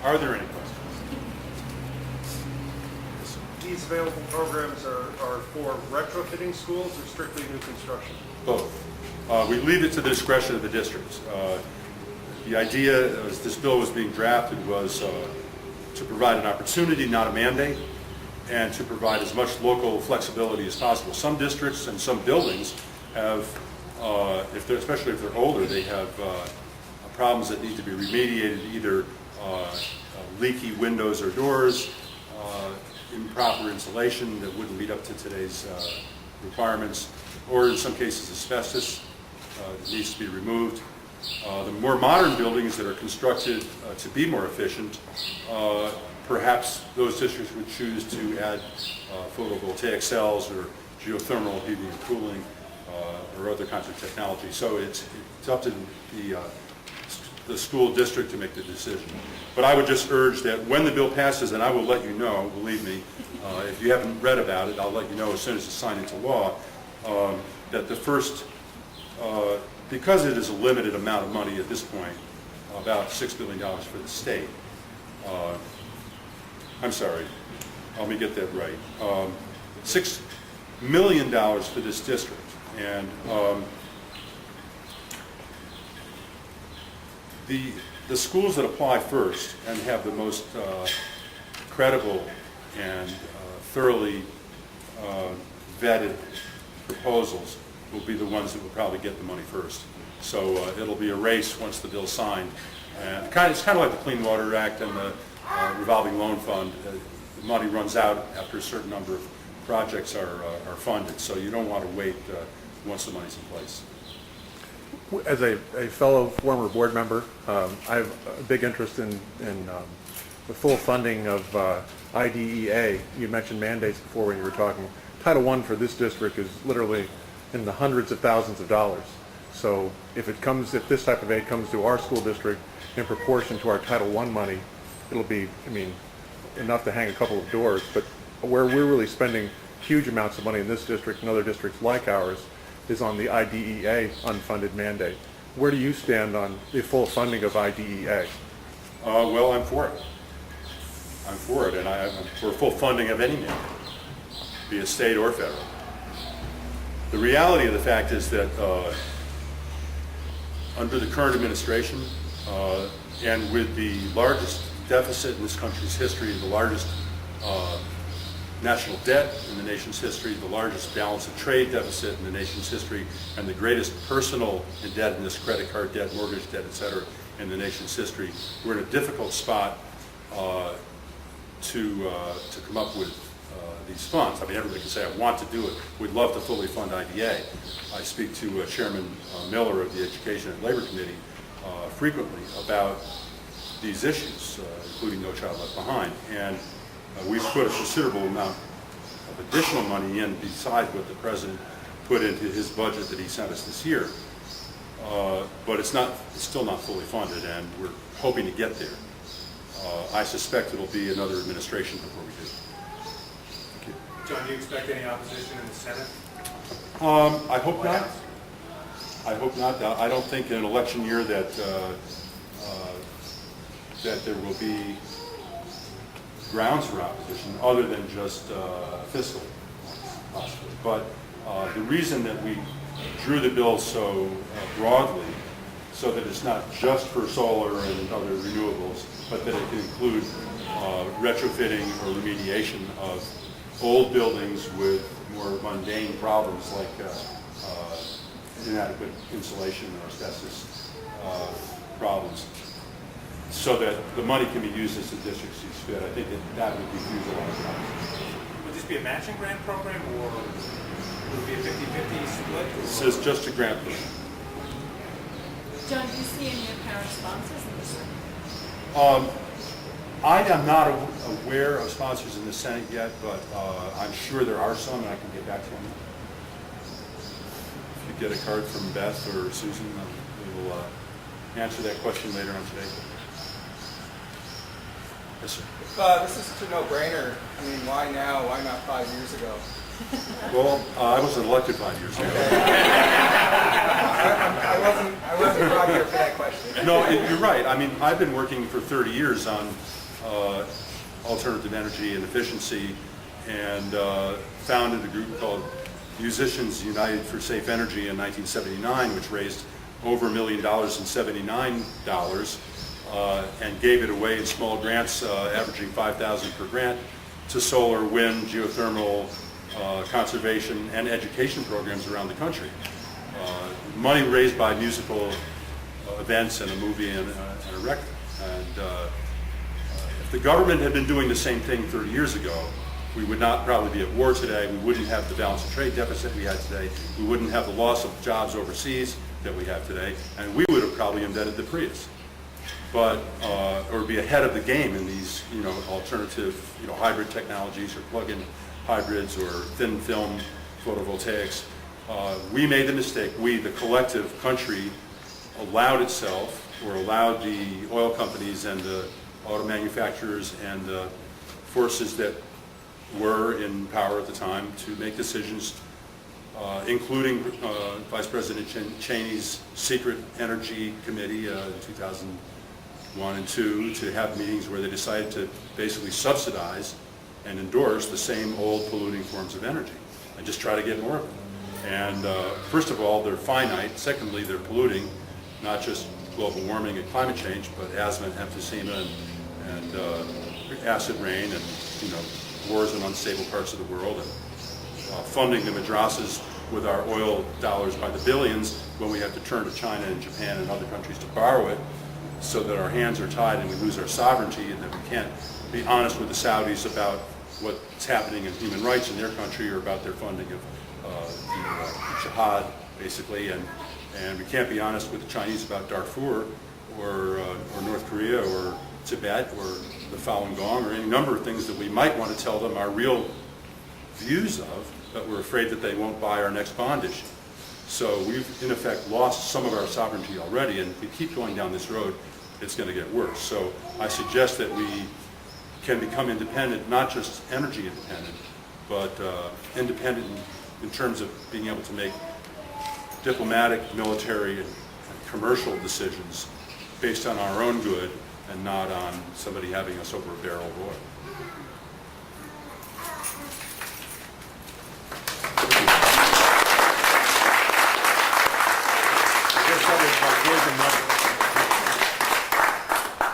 Are there any questions? These available programs are for retrofitting schools or strictly new construction? Both. We leave it to the discretion of the districts. The idea, as this bill was being drafted, was to provide an opportunity, not a mandate, and to provide as much local flexibility as possible. Some districts and some buildings have, especially if they're older, they have problems that need to be remediated, either leaky windows or doors, improper insulation that wouldn't meet up to today's requirements, or in some cases asbestos that needs to be removed. The more modern buildings that are constructed to be more efficient, perhaps those districts would choose to add photovoltaic cells or geothermal heating and cooling or other kinds of technology. So it's up to the school district to make the decision. But I would just urge that when the bill passes, and I will let you know, believe me, if you haven't read about it, I'll let you know as soon as it's signed into law, that the first, because it is a limited amount of money at this point, about $6 billion for the state. I'm sorry, let me get that right. $6 million for this district. And the schools that apply first and have the most credible and thoroughly vetted proposals will be the ones that will probably get the money first. So it'll be a race once the bill's signed. And it's kind of like the Clean Water Act and the revolving loan fund. The money runs out after a certain number of projects are funded. So you don't want to wait once the money's in place. As a fellow former board member, I have a big interest in the full funding of IDEA. You mentioned mandates before when you were talking. Title I for this district is literally in the hundreds of thousands of dollars. So if this type of aid comes to our school district in proportion to our Title I money, it'll be, enough to hang a couple of doors. But where we're really spending huge amounts of money in this district and other districts like ours is on the IDEA unfunded mandate. Where do you stand on the full funding of IDEA? Well, I'm for it. I'm for it, and I'm for full funding of any mandate, be it state or federal. The reality of the fact is that under the current administration and with the largest deficit in this country's history, the largest national debt in the nation's history, the largest balance of trade deficit in the nation's history, and the greatest personal indebtedness, credit card debt, mortgage debt, et cetera, in the nation's history, we're in a difficult spot to come up with these funds. Everybody can say, I want to do it. We'd love to fully fund IDA. I speak to Chairman Miller of the Education and Labor Committee frequently about these issues, including No Child Left Behind. And we've put a considerable amount of additional money in besides what the President put into his budget that he sent us this year. But it's still not fully funded, and we're hoping to get there. I suspect it'll be another administration before we do. Thank you. John, do you expect any opposition in the Senate? I hope not. I hope not. I don't think in an election year that there will be grounds for opposition other than just fiscal, possibly. But the reason that we drew the bill so broadly, so that it's not just for solar and other renewables, but that it can include retrofitting or remediation of old buildings with more mundane problems like inadequate insulation or asbestos problems, so that the money can be used as the district sees fit. I think that would be used a lot of times. Would this be a matching grant program, or would it be a 50-50 split? This is just a grant program. John, do you see any apparent sponsors in this? I am not aware of sponsors in the Senate yet, but I'm sure there are some, and I can get back to them. If you get a card from Beth or Susan, we will answer that question later on today. Yes, sir. This is a no-brainer. Why now? Why not 5 years ago? Well, I wasn't elected 5 years ago. I wasn't brought here for that question. No, you're right. I mean, I've been working for 30 years on alternative energy and efficiency, and founded a group called Musicians United for Safe Energy in 1979, which raised over $1 million in '79, and gave it away in small grants, averaging $5,000 per grant, to solar, wind, geothermal, conservation, and education programs around the country. Money raised by musical events and a movie and a record. And if the government had been doing the same thing 30 years ago, we would not probably be at war today. We wouldn't have the balance of trade deficit we had today. We wouldn't have the loss of jobs overseas that we have today, and we would have probably invented the Prius. But or be ahead of the game in these, alternative, hybrid technologies, or plug-in hybrids, or thin film photovoltaics. We made the mistake. We, the collective country, allowed itself, or allowed the oil companies and the auto manufacturers and the forces that were in power at the time to make decisions, including Vice President Cheney's secret energy committee in 2001 and 2, to have meetings where they decided to basically subsidize and endorse the same old polluting forms of energy and just try to get more of it. And first of all, they're finite. Secondly, they're polluting not just global warming and climate change, but asthma and emphysema and acid rain and wars in unstable parts of the world, and funding the madrasas with our oil dollars by the billions when we have to turn to China and Japan and other countries to borrow it, so that our hands are tied and we lose our sovereignty, and that we can't be honest with the Saudis about what's happening in human rights in their country, or about their funding of jihad, basically, and we can't be honest with the Chinese about Darfur or North Korea or Tibet or the Falun Gong, or any number of things that we might want to tell them our real views of, but we're afraid that they won't buy our next bond issue. So we've, in effect, lost some of our sovereignty already, and if we keep going down this road, it's going to get worse. So I suggest that we can become independent, not just energy independent, but independent in terms of being able to make diplomatic, military, and commercial decisions based on our own good and not on somebody having us over a barrel of oil.